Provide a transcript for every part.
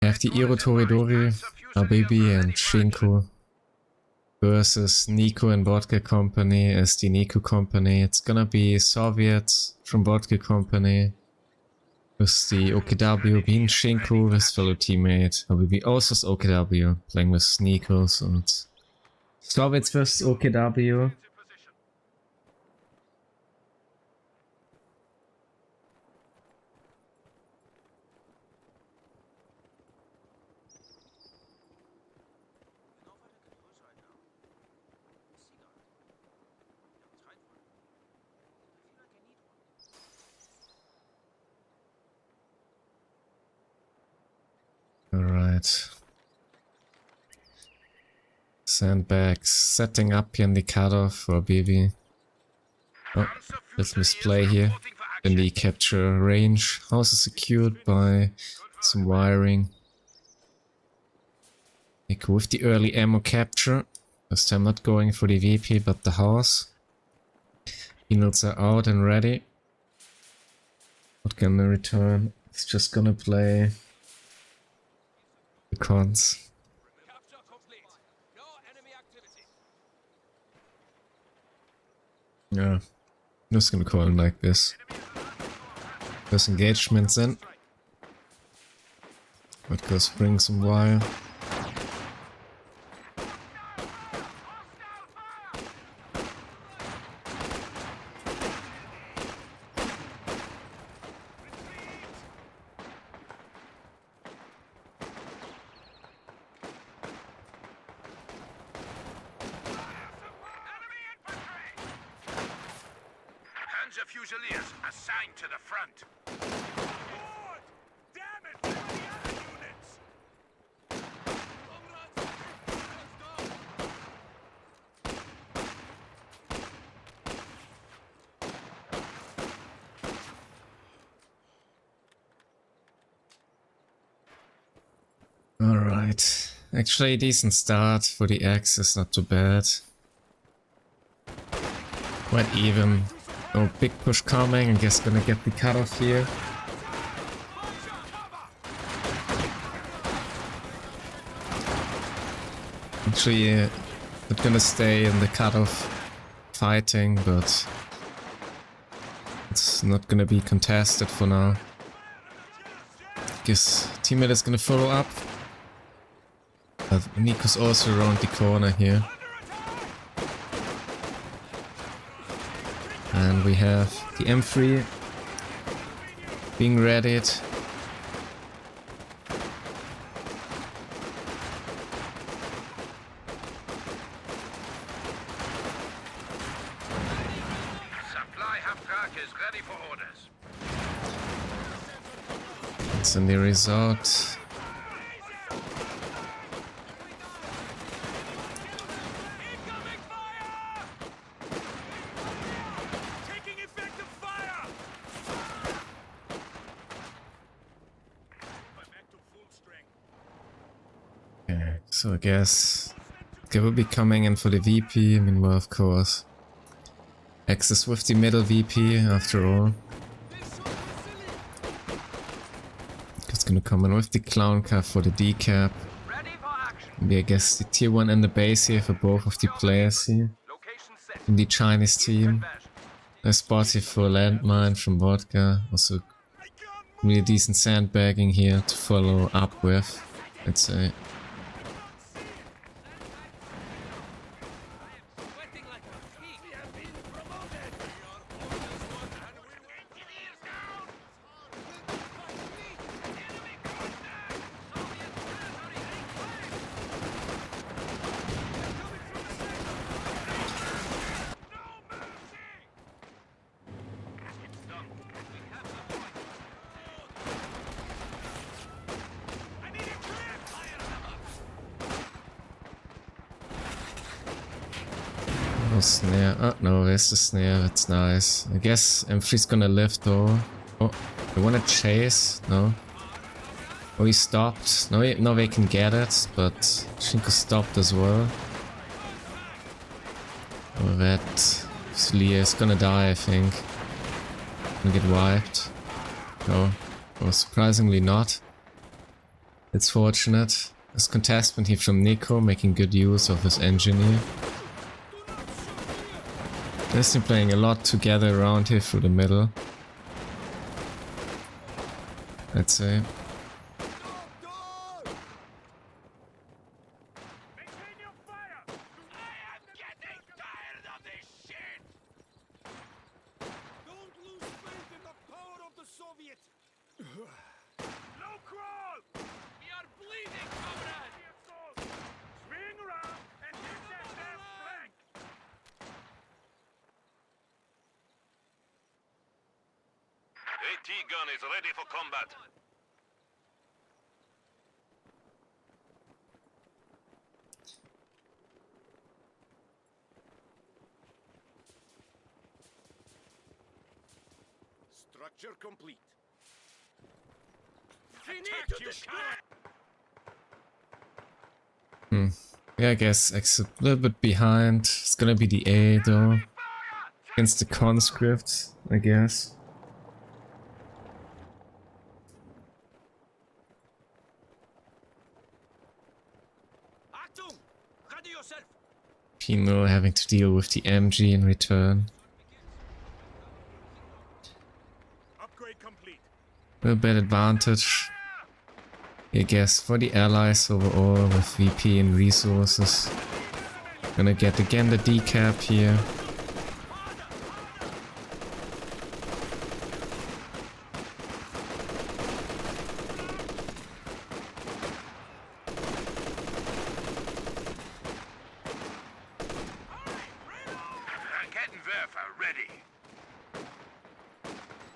I have the IROTORIDORI, Habibi and Shinku versus Nicko and VodkaC Company as the Nicko Company. It's gonna be Soviets from VodkaC Company with the OKW being Shinku, his fellow teammate. Habibi also is OKW playing with Nicko, so it's Soviets versus OKW. Alright. Sandbags setting up here in the cutoff for Habibi. Oh, let's misplay here in the capture range. House is secured by some wiring. Nicko with the early ammo capture. This time not going for the VP but the house. Heals are out and ready. Not gonna return. It's just gonna play the cons. Yeah, I'm just gonna call him like this. There's engagements in. VodkaC bring some wire. The Fusiliers assigned to the front. Lord! Damn it! Where are the other units? Alright. Actually, a decent start for the Axis, not too bad. Quite even. Oh, big push coming. I guess gonna get the cutoff here. Actually, not gonna stay in the cutoff fighting, but it's not gonna be contested for now. Guess teammate is gonna follow up. But Nicko's also around the corner here. And we have the M3 being readied. Supply Habibi is ready for orders. It's in the resort. So I guess they will be coming in for the VP, meanwhile of course Axis with the middle VP after all. It's gonna come in with the clown car for the decap. Maybe I guess the tier 1 and the base here for both of the players here. In the Chinese team. A spot here for landmine from VodkaC. Also really decent sandbagging here to follow up with, I'd say. No snare. Oh no, there's the snare. That's nice. I guess M3's gonna lift though. Oh, they wanna chase? No. Oh, he stopped. No, they can get it, but Shinku stopped as well. Oh, that Slia is gonna die, I think. Gonna get wiped. No. Oh, surprisingly not. It's fortunate. This contestant here from Nicko making good use of his engineer. They've been playing a lot together around here through the middle, I'd say. Maintain your fire! I am getting tired of this shit! Don't lose faith in the power of the Soviets! Low crawl! We are bleeding, comrade! Swing around and hit that left flank! AT gun is ready for combat. Structure complete. Yeah, I guess exit a little bit behind. It's gonna be the A though. Against the conscript, I guess. Achtung! Ready yourself! Pino having to deal with the MG in return. Upgrade complete. A little bit advantage, I guess, for the allies overall with VP and resources. Gonna get again the decap here. Raketenwerfer ready.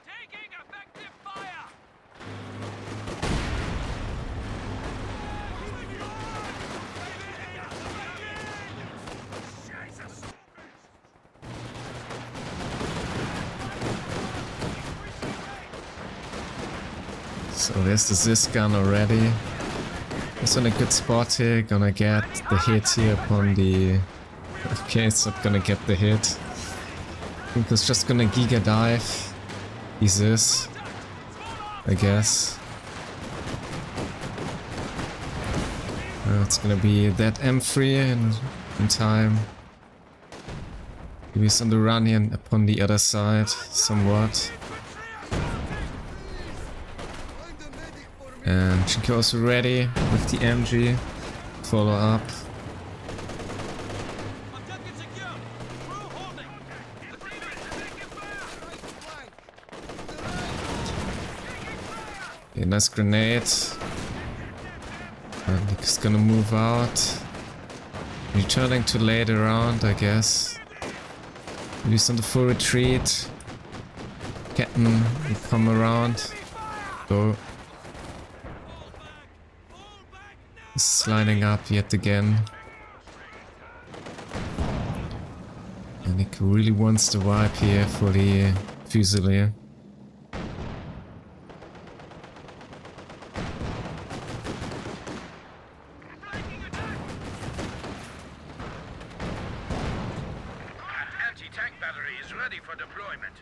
Taking effective fire. So there's the Zis gun already. It's in a good spot here, gonna get the hit here upon the... Okay, it's not gonna get the hit. I think it's just gonna Giga dive. He's this, I guess. It's gonna be that M3 in time. He's on the run here upon the other side, somewhat. And Shinku also ready with the MG. Follow up. Okay, nice grenade. And Nicko's gonna move out. Returning to later round, I guess. He's on the full retreat. Captain, you come around. Go. He's lining up yet again. And Nicko really wants the wipe here for the Fusilier. Anti-tank battery is ready for deployment.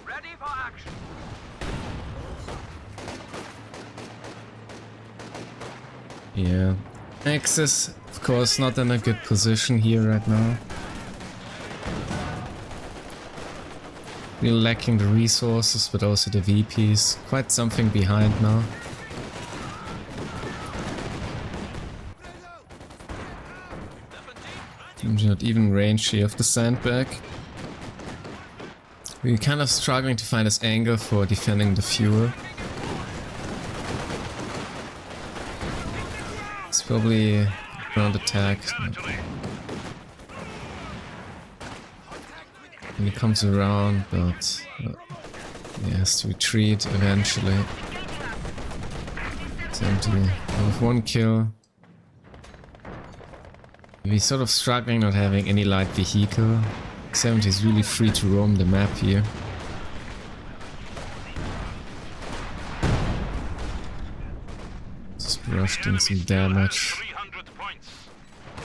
Ready for action. Yeah. Axis, of course, not in a good position here right now. We're lacking the resources, but also the VPs. Quite something behind now. Not even range here of the sandbag. We're kind of struggling to find this angle for defending the fuel. It's probably ground attack. And he comes around, but he has to retreat eventually. 70 with 1 kill. He's sort of struggling not having any light vehicle. 70 is really free to roam the map here. Just rushed in some damage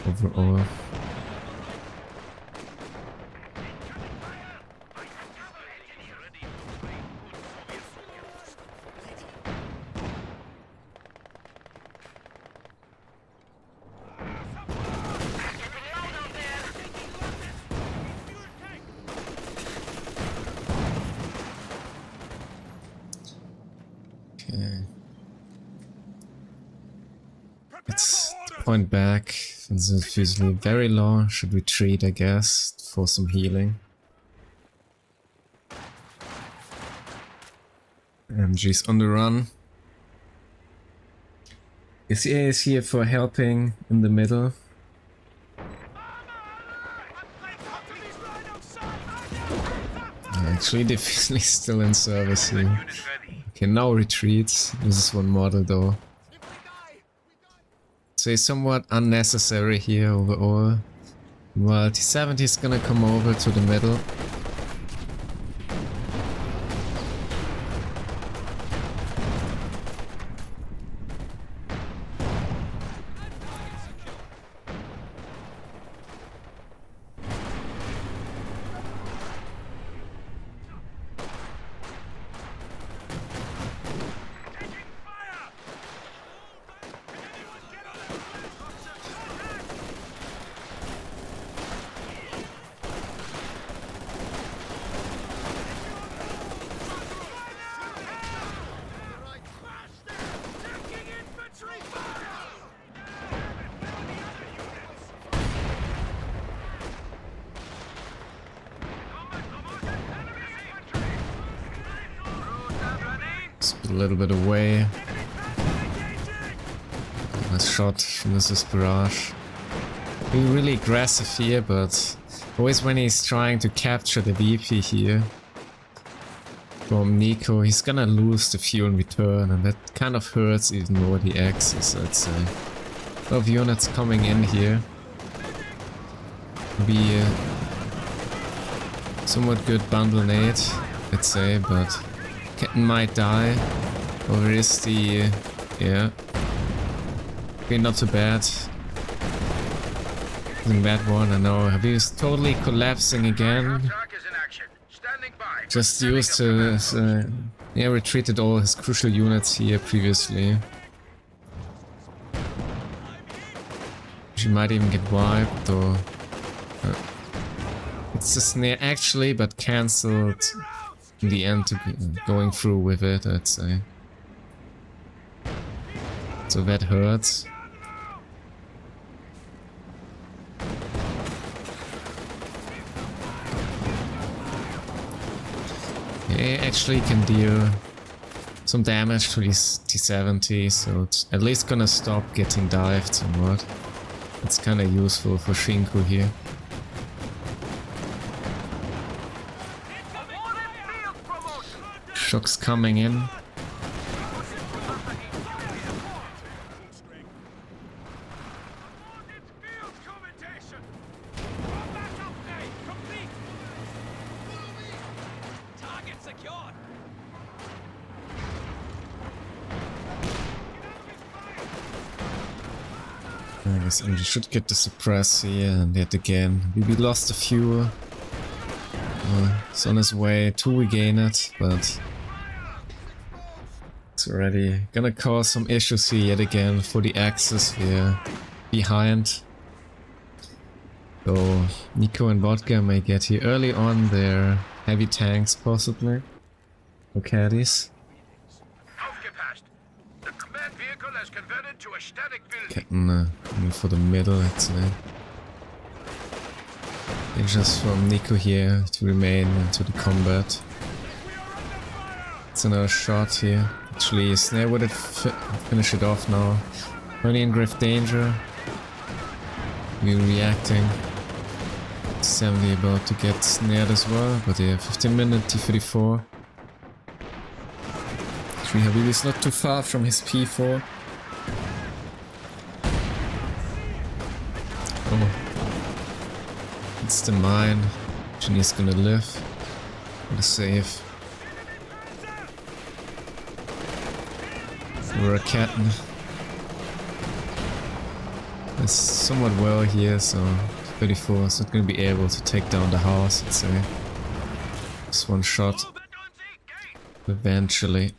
overall. Let's point back, since it's usually very low. Should retreat, I guess, for some healing. MG's on the run. SEA is here for helping in the middle. Actually, they're still in service here. Okay, now retreats. This is one model though. So it's somewhat unnecessary here overall. Well, T70 is gonna come over to the middle. A little bit away. Nice shot from this barrage. Being really aggressive here, but always when he's trying to capture the VP here from Nicko, he's gonna lose the fuel in return, and that kind of hurts even more the axes, I'd say. A lot of units coming in here. Be a somewhat good bundle nade, I'd say, but Captain might die. Or is the... yeah. Okay, not too bad. In that one, I know. Habibi is totally collapsing again. Just used to... yeah, retreated all his crucial units here previously. She might even get wiped, or... it's a snare actually, but cancelled in the end to going through with it, I'd say. So that hurts. It actually can deal some damage to these T70, so it's at least gonna stop getting dived somewhat. It's kinda useful for Shinku here. Shock's coming in. I guess we should get the suppress here, and yet again we lost the fuel. It's on his way to regain it, but it's already gonna cause some issues here yet again for the axis we're behind. So Nicko and VodkaC may get here early on their heavy tanks possibly. Or caddies. Getting for the middle, I'd say. It's just from Nicko here to remain into the combat. It's another shot here. Actually, Snare would have finish it off now. Only in grave danger. We're reacting. 70 about to get snared as well, but yeah, 15 minute T34. 3 Habibi is not too far from his P4. Oh. It's the mine. Ginny's gonna live. What a save. We're a captain. It's somewhat well here, so 34 is not gonna be able to take down the house, I'd say. Just one shot. Eventually.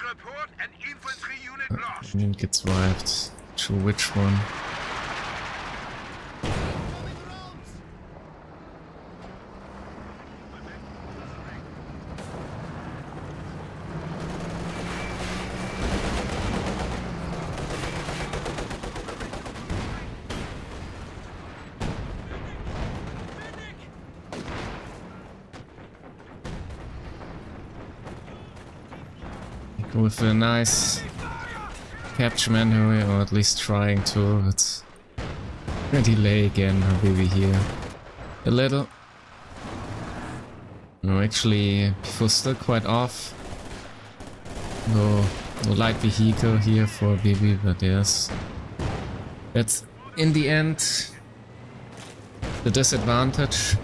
Report an infantry unit lost. Unit gets wiped. Sure which one. With a nice capture manual, or at least trying to. It's a delay again, Habibi here. A little. No, actually, P4 still quite off. No light vehicle here for Habibi, but yes. That's in the end the disadvantage.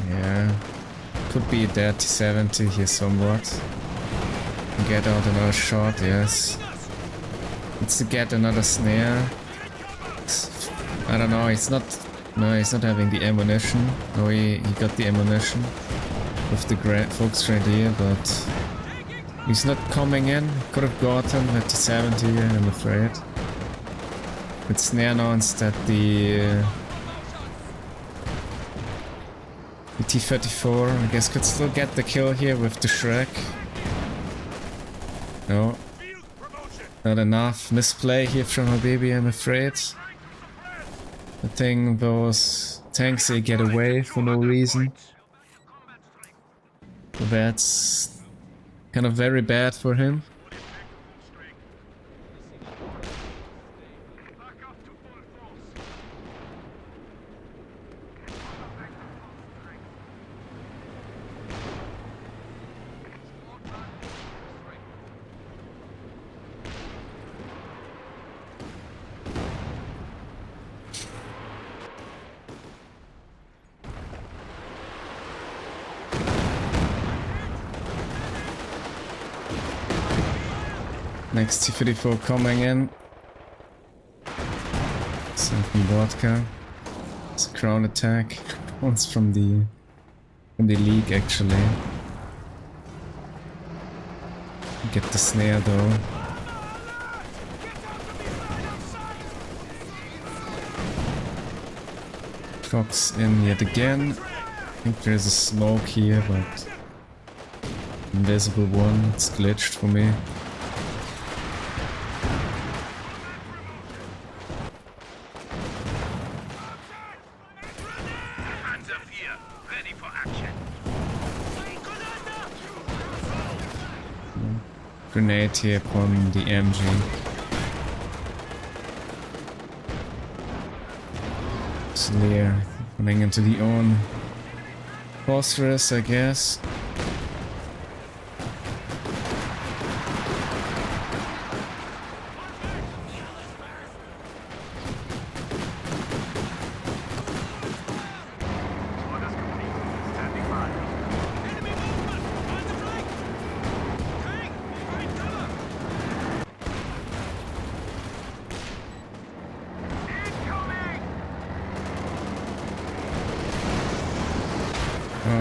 Yeah, could be dead T70 here somewhat. Get out another shot, yes. Needs to get another snare. I don't know, he's not having the ammunition. No, he got the ammunition with the Fox Grenadier, but he's not coming in. Could have gotten at T70, I'm afraid. With snare now instead the T34, I guess, could still get the kill here with the Shrek. No. Not enough. Misplay here from Habibi, I'm afraid. I think those tanks, they get away for no reason. So that's kind of very bad for him. Next T34 coming in. Something VodkaC. It's a ground attack. One's from the league actually. Get the snare though. Fox in yet again. I think there's a smoke here, but invisible one. It's glitched for me. Grenade here upon the MG. Slayer running into the own phosphorus, I guess.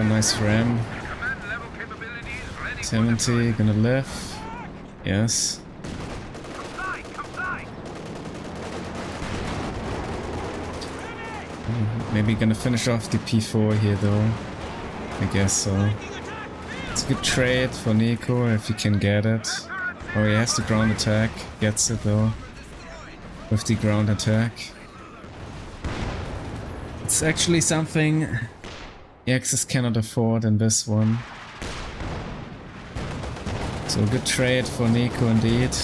Oh, nice ram. 70, gonna live. Yes. Maybe gonna finish off the P4 here though. I guess so. It's a good trade for Nicko if he can get it. Oh, he has the ground attack. Gets it though. With the ground attack. It's actually something the Axis cannot afford in this one. So good trade for Nicko indeed.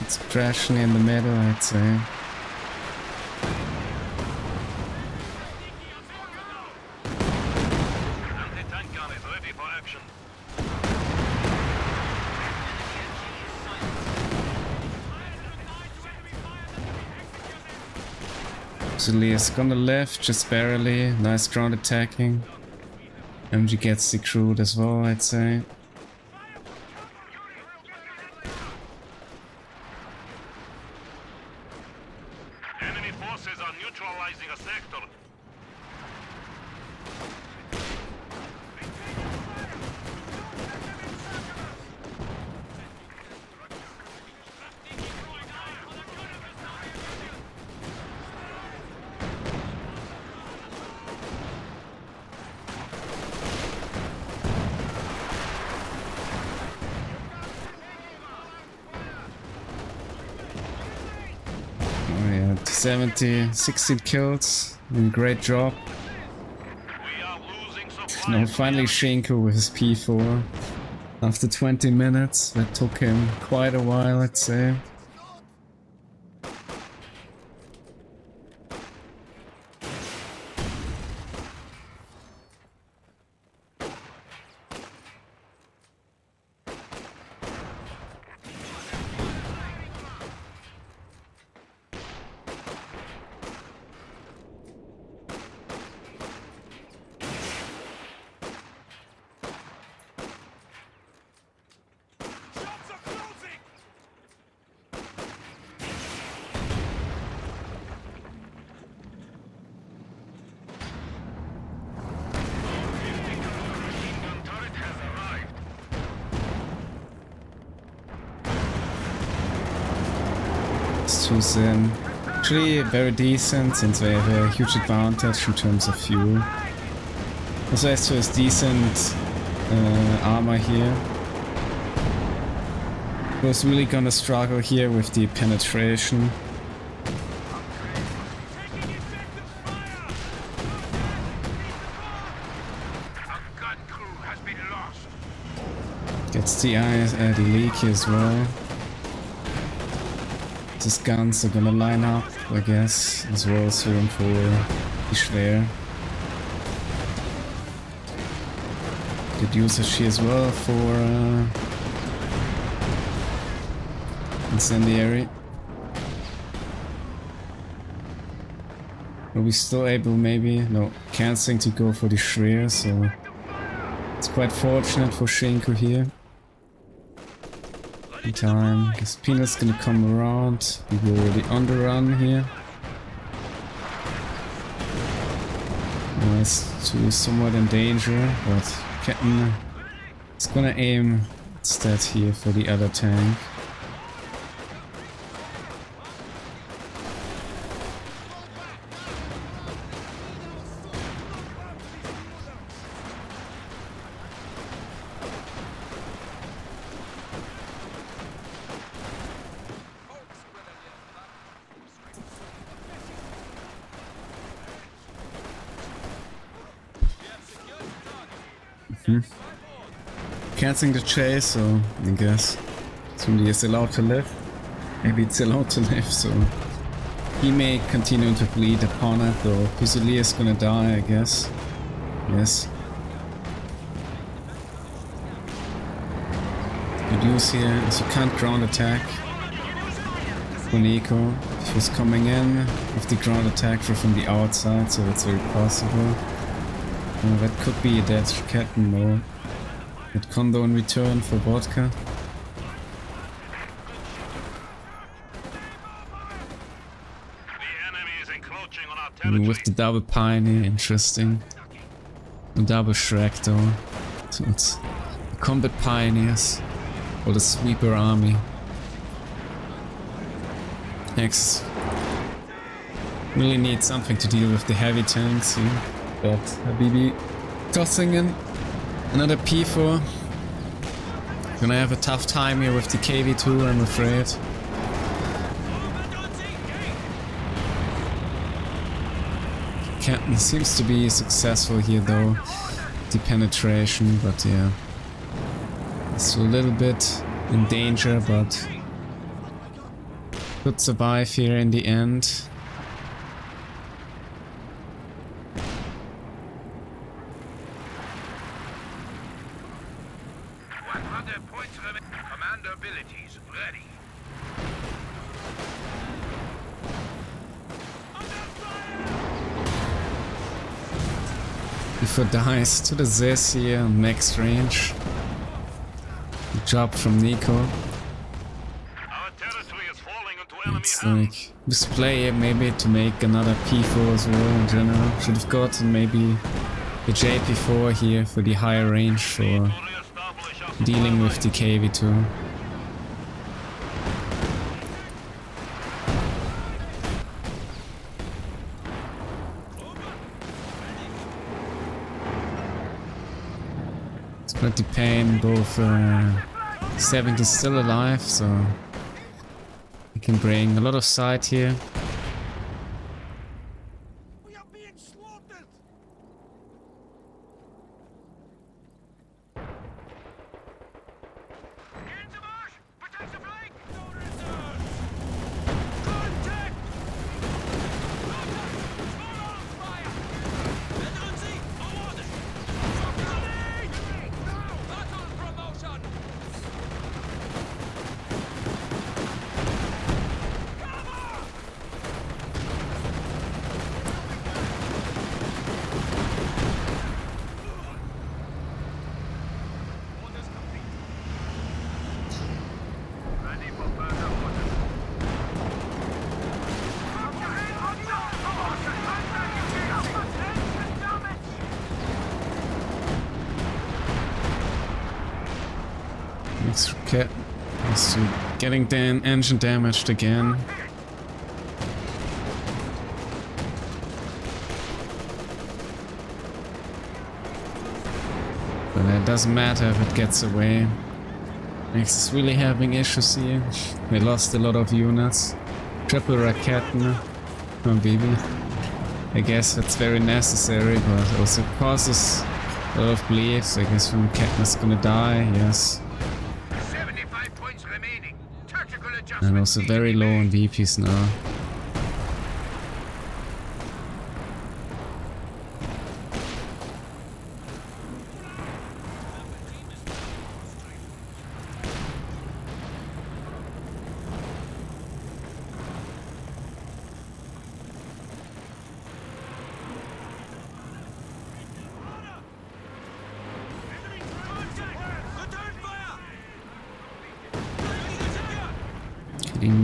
It's crashing in the middle, I'd say. Absolutely, it's gonna left, just barely. Nice ground attacking. MG gets the crude as well, I'd say. Enemy forces are neutralizing a sector. Oh yeah, 70, 16 kills. Great job. We are losing supply. Now finally Shinku with his P4. After 20 minutes, that took him quite a while, I'd say. Shots are closing. Turret has arrived. It's too thin. Actually very decent since they have a huge advantage in terms of fuel. Also has to has decent armor here. Was really gonna struggle here with the penetration. Taking effective fire. A gun crew has been lost. Gets the leak here as well. These guns are gonna line up, I guess, as well as room for the there. Could use a she as well for incendiary. Are we still able, maybe? No, canceling to go for the Shreya, so it's quite fortunate for Shinku here. In time, guess Peanut's gonna come around. We go really underrun here. Nice to somewhat in danger, but Captain is gonna aim instead here for the other tank. canceling the chase, so I guess somebody is allowed to live. Maybe it's allowed to live, so he may continue to bleed upon it, though Fusilier is gonna die, I guess. Yes. Good news here is you can't ground attack for Nicko. If he's coming in with the ground attack from the outside, so that's very possible. That could be a dead captain though. That Kondo in return for VodkaC. With the double Pioneer, interesting. The double Shrek though. So it's the combat pioneers or the sweeper army. Next, really need something to deal with the heavy tanks here. But Habibi tossing in another P4. Gonna have a tough time here with the KV2, I'm afraid. Captain seems to be successful here though, the penetration, but yeah, it's a little bit in danger, but could survive here in the end. Commander abilities ready. Before dies to the Zes here on max range. Good job from Nicko. Our territory is falling into enemy It's hands. like display maybe to make another P4 as well in general. Should have gotten maybe the JP4 here for the higher range for dealing with the KV2. It's pretty pain, both 70 still alive, so we can bring a lot of sight here. We are being slaughtered. Get the marsh! Protect the flank! No reserves! Contact! Small arms fire! Veteran Z, awarded! Battle promotion! Orders complete. Ready for further orders. Next cat is to getting engine damaged again. But it doesn't matter if it gets away. Max is really having issues here. We lost a lot of units. Triple Raketen from Habibi. I guess that's very necessary, but also causes a lot of bleeds. I guess from Katniss gonna die, yes. 75 points remaining. Tactical adjustment. And also very low on VPs now.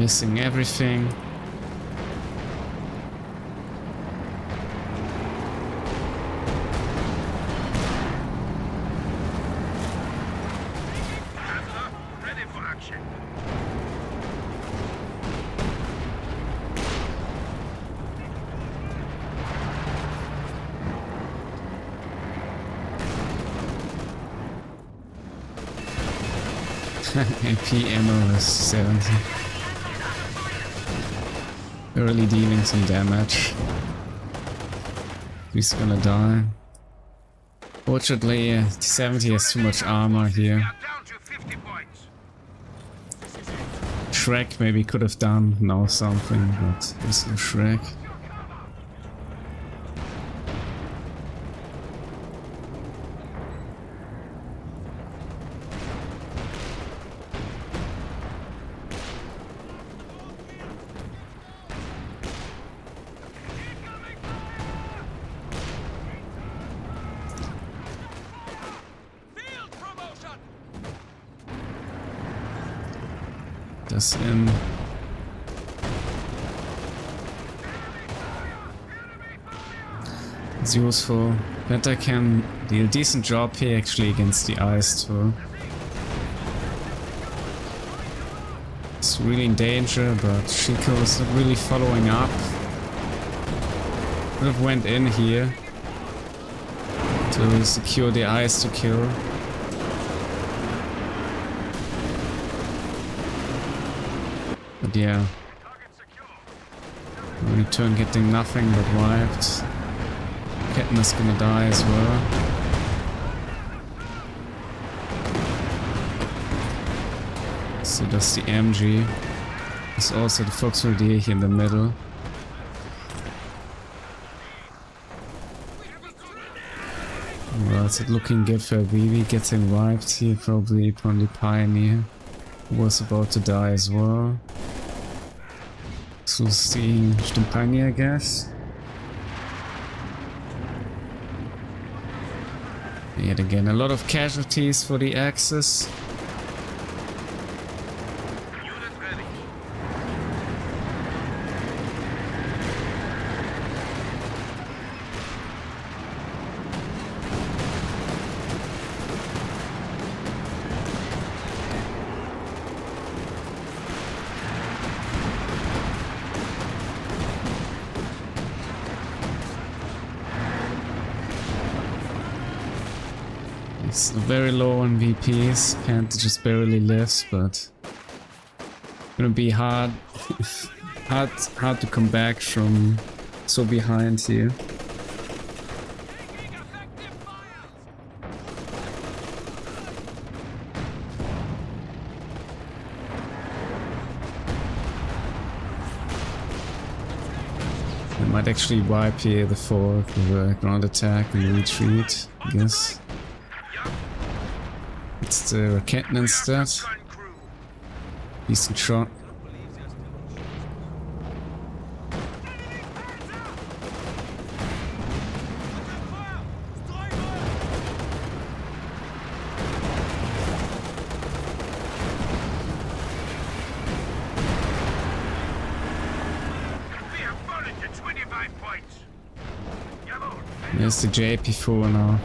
Missing everything. Ready for action. AP ammo is 70. Early dealing some damage. He's gonna die. Fortunately, T-70 has too much armor here. We are down to 50 points. Shrek maybe could have done now something, but there's no Shrek. Field promotion. Das in. It's useful. Penta can do a decent job here actually against the ice too. It's really in danger, but Shinku is not really following up. Could have went in here to secure the ice to kill. But yeah, return getting nothing but wiped. Katniss gonna die as well. So that's the MG. There's also the Foxhole-D here in the middle. Well, it's looking good for Habibi, getting wiped here, probably upon the Pioneer, who was about to die as well. So seeing the Pioneer, I guess. Yet again, a lot of casualties for the Axis. Unit ready. It's very low on VPs. Panther just barely lives, but gonna be hard, hard to come back from so behind here. Taking effective fire. I might actually wipe here the fort with a ground attack and retreat, I guess. It's the Raketten instead. Gun crew. Decent shot. We have fallen to 25 points. Jawohl. There's the JP4 now.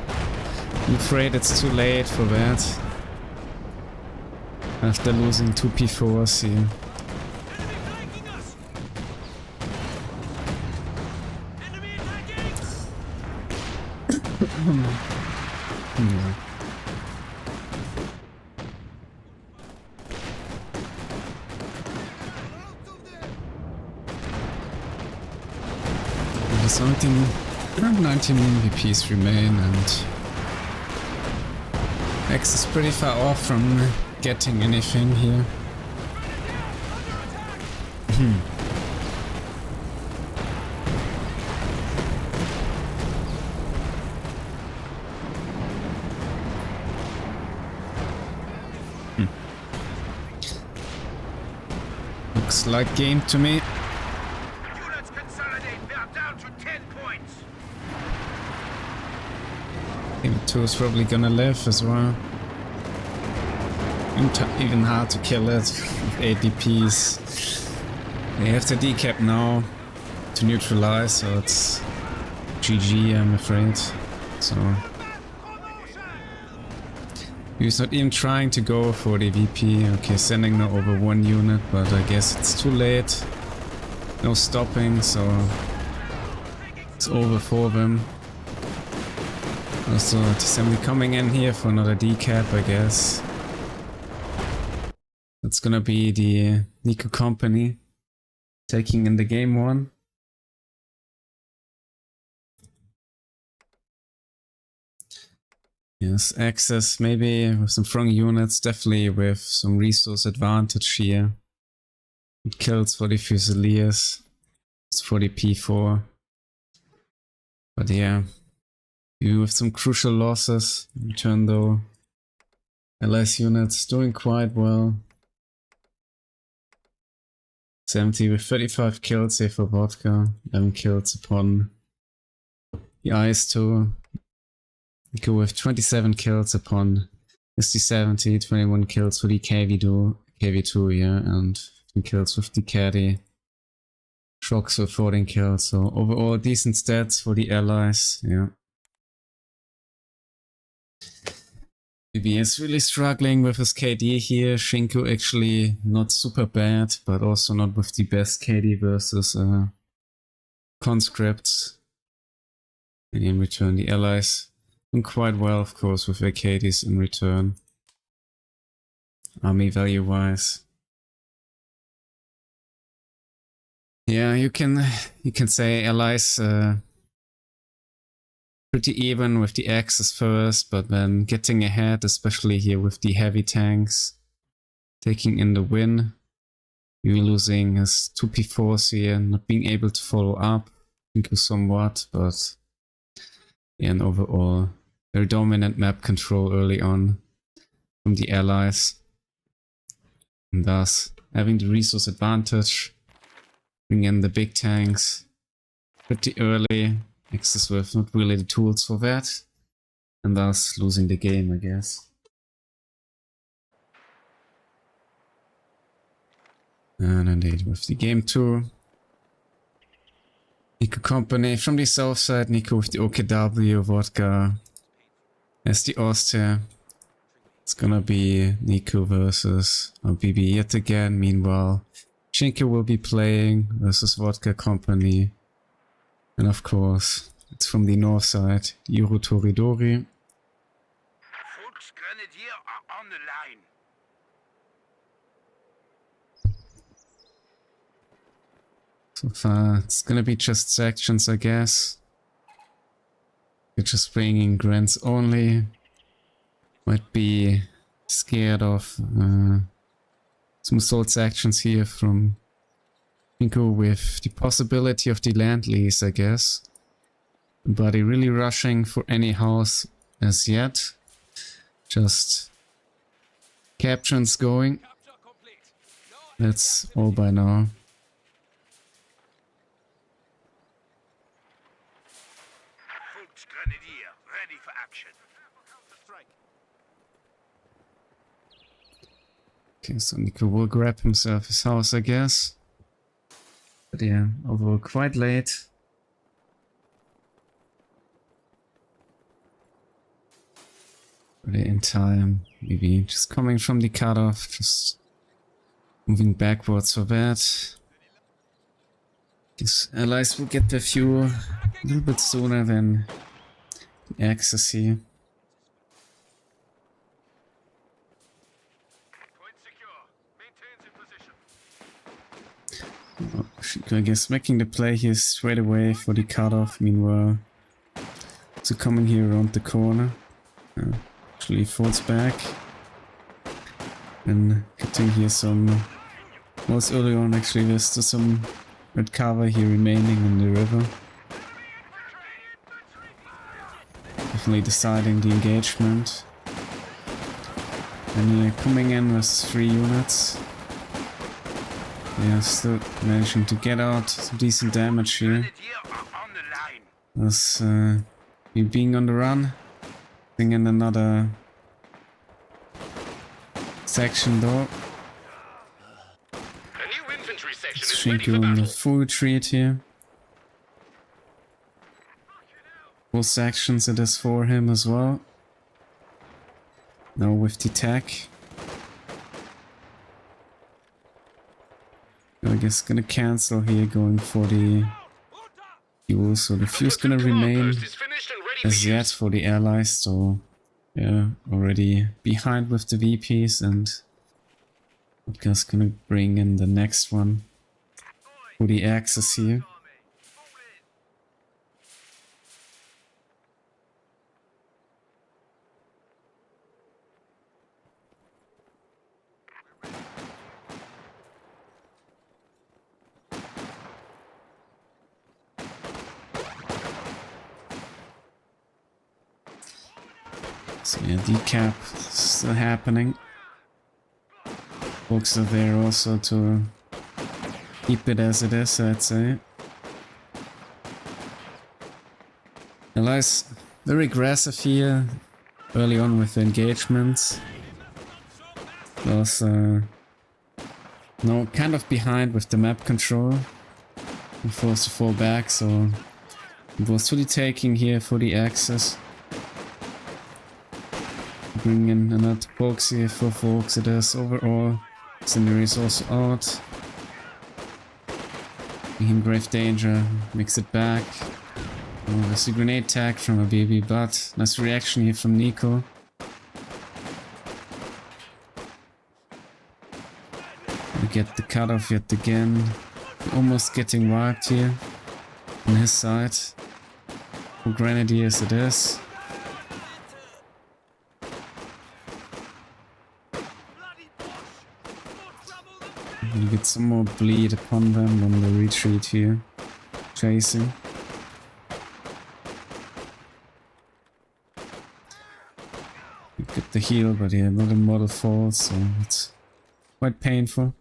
I'm afraid it's too late for that. After losing 2 P4s here. Enemy flanking us. Enemy attacking. Yeah. There's around 19 VPs remain, and X is pretty far off from getting anything here. Looks like game to me. Units consolidate. We are down to 10 points. Game 2 is probably gonna live as well. Even hard to kill it with ADPs. They have the decap now to neutralize, so it's GG, I'm afraid. So he's not even trying to go for the VP. Okay, sending now over 1 unit, but I guess it's too late. No stopping, so it's over for them. Also, T70 coming in here for another decap, I guess. It's gonna be the Nicko company taking in the game 1. Yes, access maybe with some strong units, definitely with some resource advantage here. It kills for the Fusiliers, it's for the P4. But yeah, even with some crucial losses in return though. LS units doing quite well. 70 with 35 kills here for VodkaC, 11 kills upon the Ice too. Go with 27 kills upon SD70, 21 kills for the KV2, yeah, and 15 kills with the Caddy. Shocks with 14 kills, so overall decent stats for the allies, yeah. Habibi is really struggling with his KD here. Shinku actually not super bad, but also not with the best KD versus conscripts. And in return, the allies doing quite well, of course, with their KDs in return. Army value wise. Yeah, you can say allies pretty even with the axes first, but then getting ahead, especially here with the heavy tanks, taking in the win. You're losing his 2 P4s here, not being able to follow up, somewhat, but yeah, and overall very dominant map control early on from the allies, and thus having the resource advantage, bring in the big tanks pretty early. Axis with not really the tools for that, and thus losing the game, I guess. And indeed, with the game 2, Nicko company from the south side, Nicko with the OKW, VodkaC as the Austria. It's gonna be Nicko versus Habibi yet again. Meanwhile, Shinku will be playing versus VodkaC company. And of course, it's from the north side, IROTORIDORI. Volksgrenadier are on the line. So far, it's gonna be just sections, I guess. You're just bringing grants only. Might be scared of some assault sections here from Shinku with the possibility of the land lease, I guess. But he really rushing for any house as yet. Just captions going. That's all by now. Volksgrenadier ready for action. Okay, so Nicko will grab himself his house, I guess. But yeah, overall quite late. Really in time, maybe just coming from the cutoff, just moving backwards for that. These allies will get their fuel a little bit sooner than the Axis here. Point secure. Maintains in position. Oh, Shinku, I guess making the play here straight away for the cutoff. Meanwhile, so coming here around the corner. Actually falls back. And getting here some... most early on actually there's still some red cover here remaining in the river. Definitely deciding the engagement. And yeah, coming in with 3 units. Yeah, still managing to get out some decent damage here. Grenadier are on the line. As being on the run. In another section though. A new infantry section It's is ready for Shinku in the battle. full retreat here. Full sections it is for him as well. Now with the tech. I guess gonna cancel here, going for the fuel. So the fuel's gonna remain Outpost is finished and ready as for yet use. for the allies, so yeah, already behind with the VPs, and VodkaC's gonna bring in the next one for the Axis here. So yeah, decap still happening. Folks are there also to keep it as it is, I'd say. Allies very aggressive here early on with the engagements. Also, no, kind of behind with the map control. I'm forced to fall back, so it was fully taking here for the access. Bring in another box here for folks. It is overall. Scenery is also out. In grave danger. Makes it back. Oh, there's a grenade tag from Habibi, but nice reaction here from Nicko. We get the cutoff yet again. Almost getting wiped here on his side. For Grenadiers it is. You get some more bleed upon them on the retreat here. Chasing. You get the heal, but yeah, not a model fall, so it's quite painful.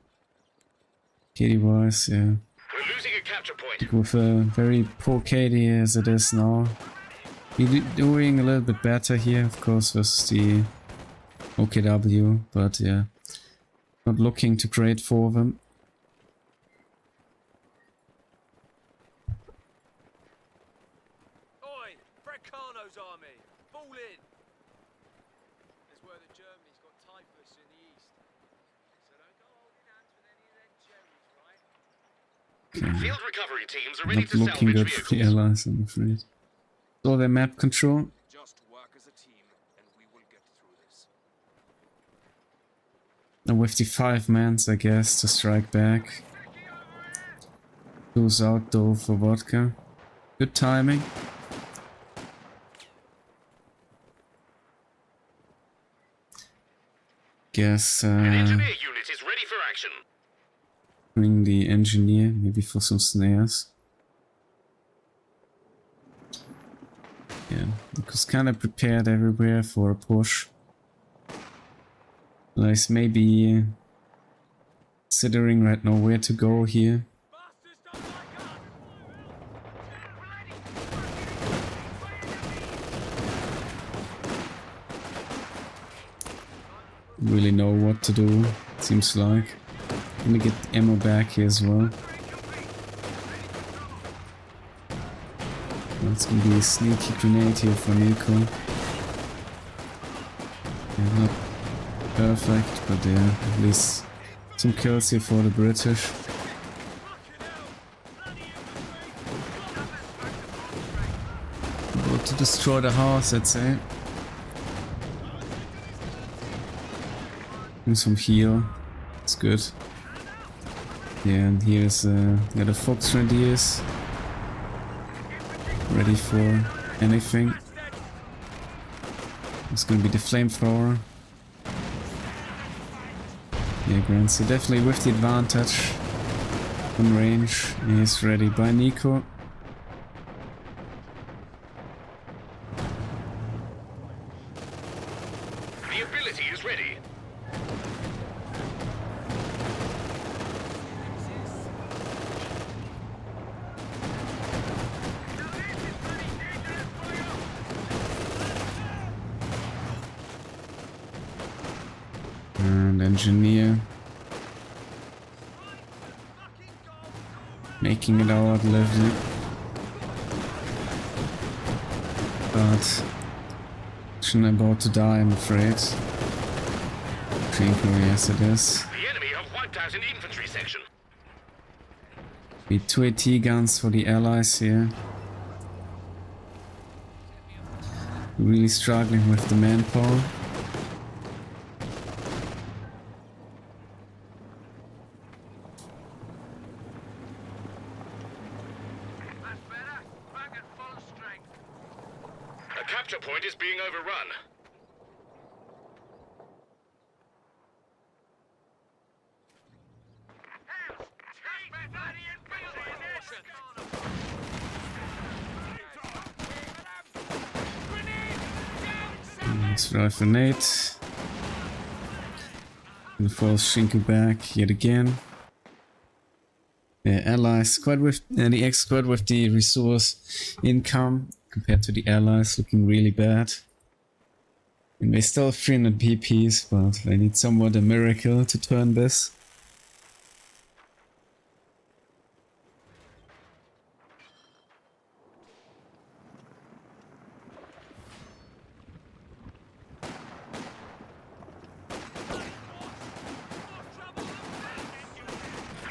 KD wise, yeah. We're losing a capture point. With a very poor KD as it is now. We're doing a little bit better here, of course, versus the OKW, but yeah. Not looking too great for them. Oi, Brecano's army, fall in. There's word that Germany's got typhus in the east. So don't go holding hands with any of them cherries, right? Okay. Field recovery teams are ready Not to looking salvage good for the allies, I'm afraid. So their map control. Just work as a team, and we will get through this. And with the 5 mans, I guess, to strike back. Goes out though for Vodka. Good timing. Guess An engineer unit is ready for action. bring the engineer, maybe for some snares. Yeah, because kind of prepared everywhere for a push. Like maybe considering right now where to go here. Really know what to do, seems like. Gonna get ammo back here as well. That's gonna be a sneaky grenade here for Nicko. Yeah, not perfect, but yeah, at least some kills here for the British. About to destroy the house, I'd say. And some heal, it's good. Yeah, and here's the other Fox Grenadiers. Ready for anything. It's gonna be the flamethrower. Yeah, Grancy definitely with the advantage on range. He's ready by Nicko. The ability is ready. And engineer. Making it out lively. But shouldn't about to die, I'm afraid. Shinku, yes it is. The enemy have wiped out an infantry section. Be 2 AT guns for the allies here. Really struggling with the manpower. A capture point is being overrun. Let's throw a grenade. And force Shinku back yet again. The allies squad with the X squad with the resource income compared to the allies looking really bad. And they still have 300 PPs, but they need somewhat a miracle to turn this.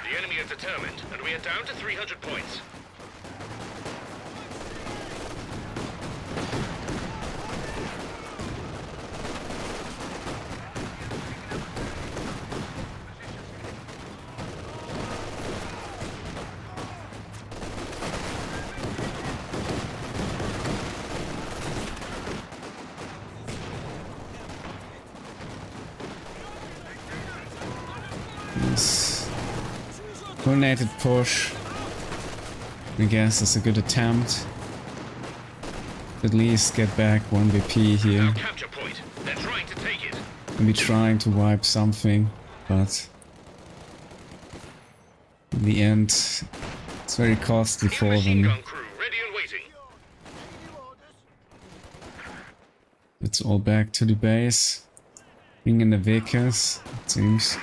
The enemy is determined, and we are down to 300 points. Yes. Coordinated push. I guess it's a good attempt. At least get back 1 BP here. Capture point. They're trying to take it. Maybe trying to wipe something, but in the end, it's very costly for Machine them. gun crew ready and waiting. It's all back to the base. Being in the VodkaC, it seems.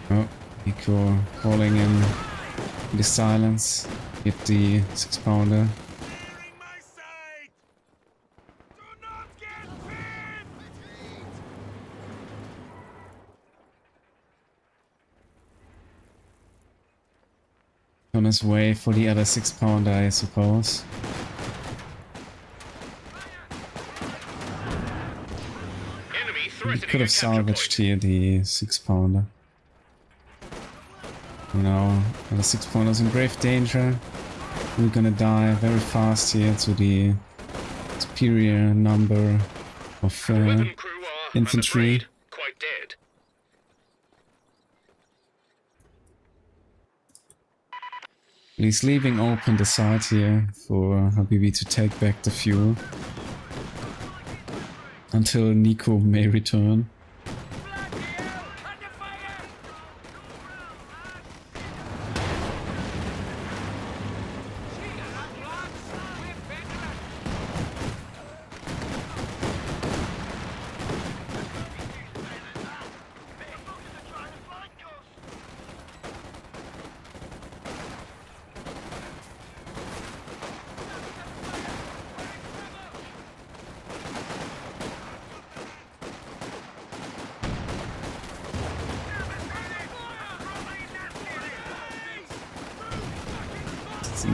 Oh, Nicko calling in the silence. Hit the 6-pounder. Clearing my sight. Do not get pinned. On his way for the other 6-pounder, I suppose. Enemy He threatening could a have capture salvaged point. here the 6-pounder. You know, the 6-pounder's in grave danger. We're gonna die very fast here to the superior number of Weapon crew are, I'm infantry. afraid, quite dead. He's leaving open the side here for Habibi to take back the fuel. Until Nicko may return.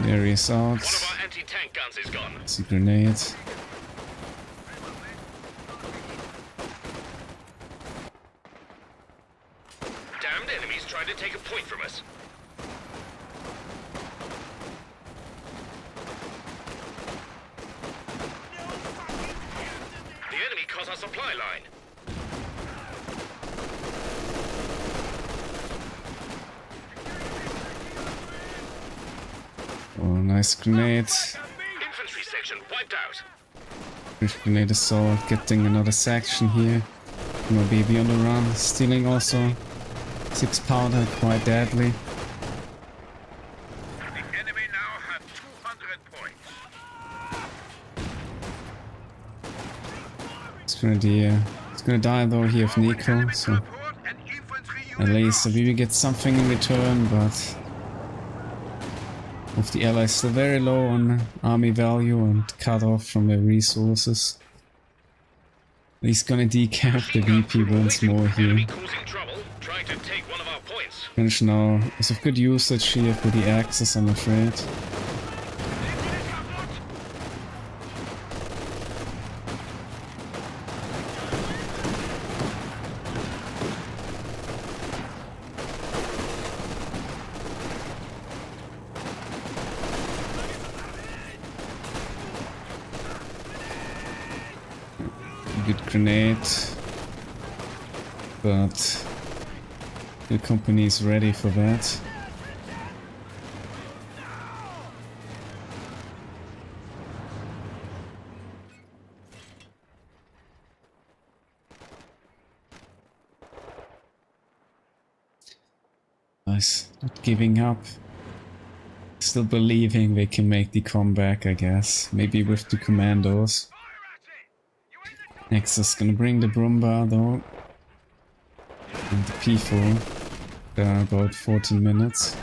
The area's out. One of our anti-tank guns is gone. It's a grenade. Damned enemies trying to take a point from us. The enemy cut our supply line. Oh, nice grenade. Infantry section wiped out. Grenade assault, getting another section here. No baby on the run, stealing also. 6-pounder, quite deadly. The enemy now have 200 points. It's gonna die though here of Nicko, so at least Habibi gets something in return, but with the allies still very low on army value and cut off from their resources. He's gonna decap the VP once more here. Enemy causing trouble, trying to take one of our points. French now is of good usage here for the Axis, I'm afraid. Good grenade, but the company is ready for that. allies. Not giving up. Still believing they can make the comeback, I guess. Maybe with the commandos. Next is gonna bring the Brumba though. And the P4. There are about 14 minutes.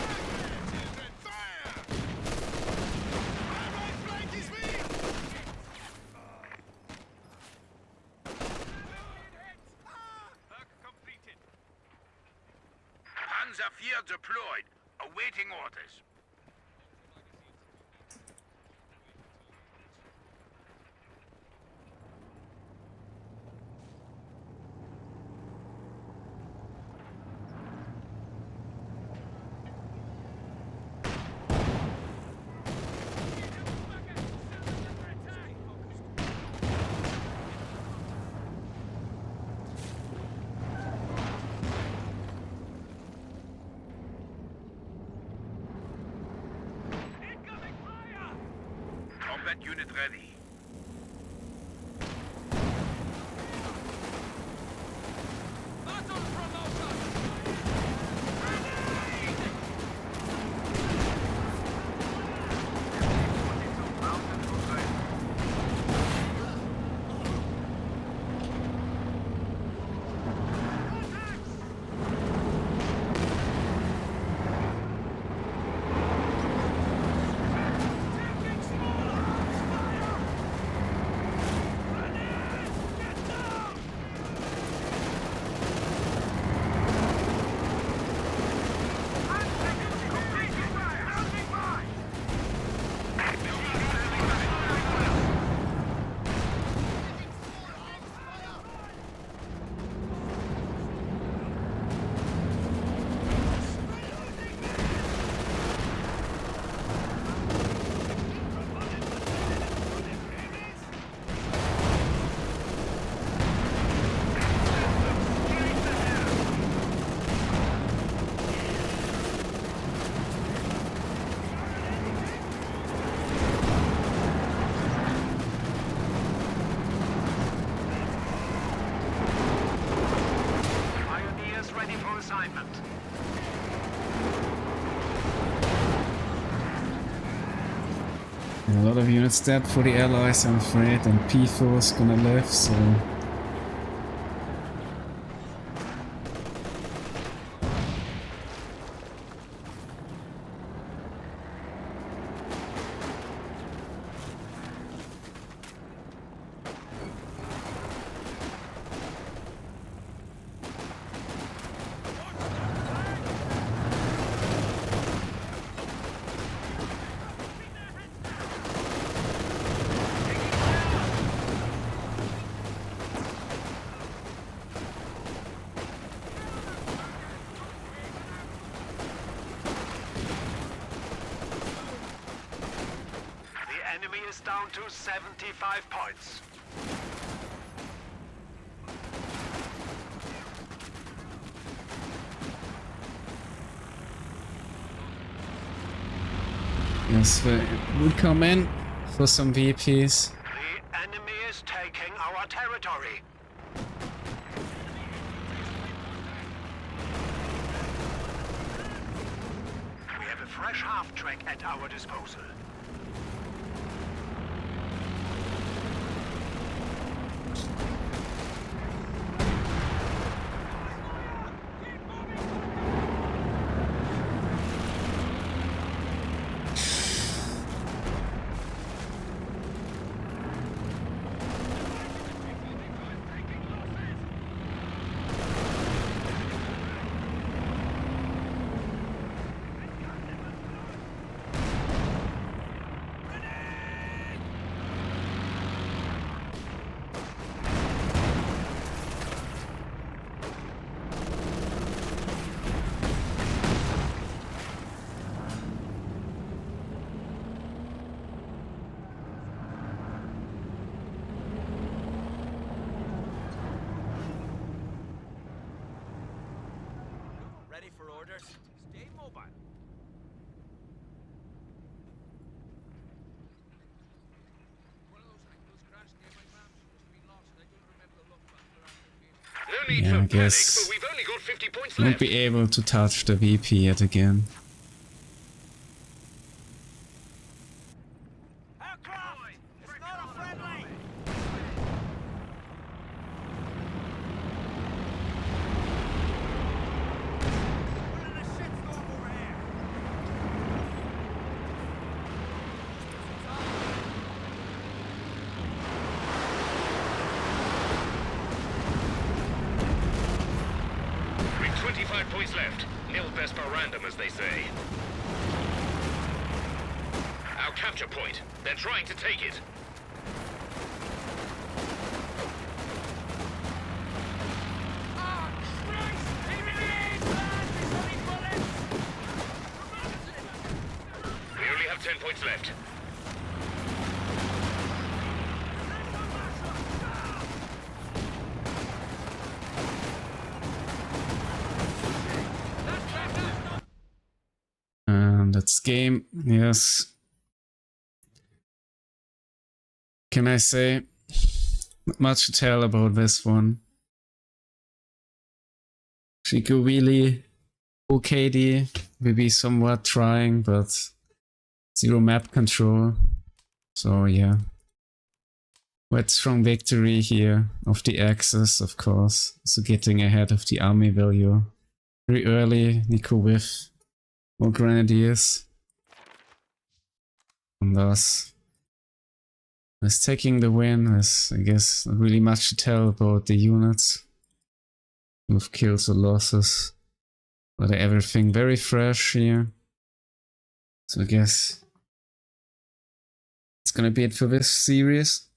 Panzer IV deployed, awaiting orders. Combat unit ready. A lot of units dead for the allies, I'm afraid, and P4 is gonna live, so... Down to 75 points. Yes, we come in for some VPs. The enemy is taking our territory. We have a fresh half-track at our disposal. Ready for orders? Stay mobile. Yeah, I guess 50 points Won't left. be able to touch the VP yet again. Aircraft! It's not a friendly! We're in a shitstorm over here. With 25 points left. Nil best per random, as they say. Our capture point. They're trying to take it. Ah, Christ! Keep it in, lads! There's only bullets! We only have 10 points left. And that's game. Yes. Can I say? Not much to tell about this one. Shinku really OKD, maybe somewhat trying, but zero map control. So yeah. Quite strong victory here of the Axis, of course. So getting ahead of the army value. Very early, Nicko with more grenadiers. And thus is taking the win. Is, I guess, not really much to tell about the units with kills or losses, but everything very fresh here. So I guess it's gonna be it for this series.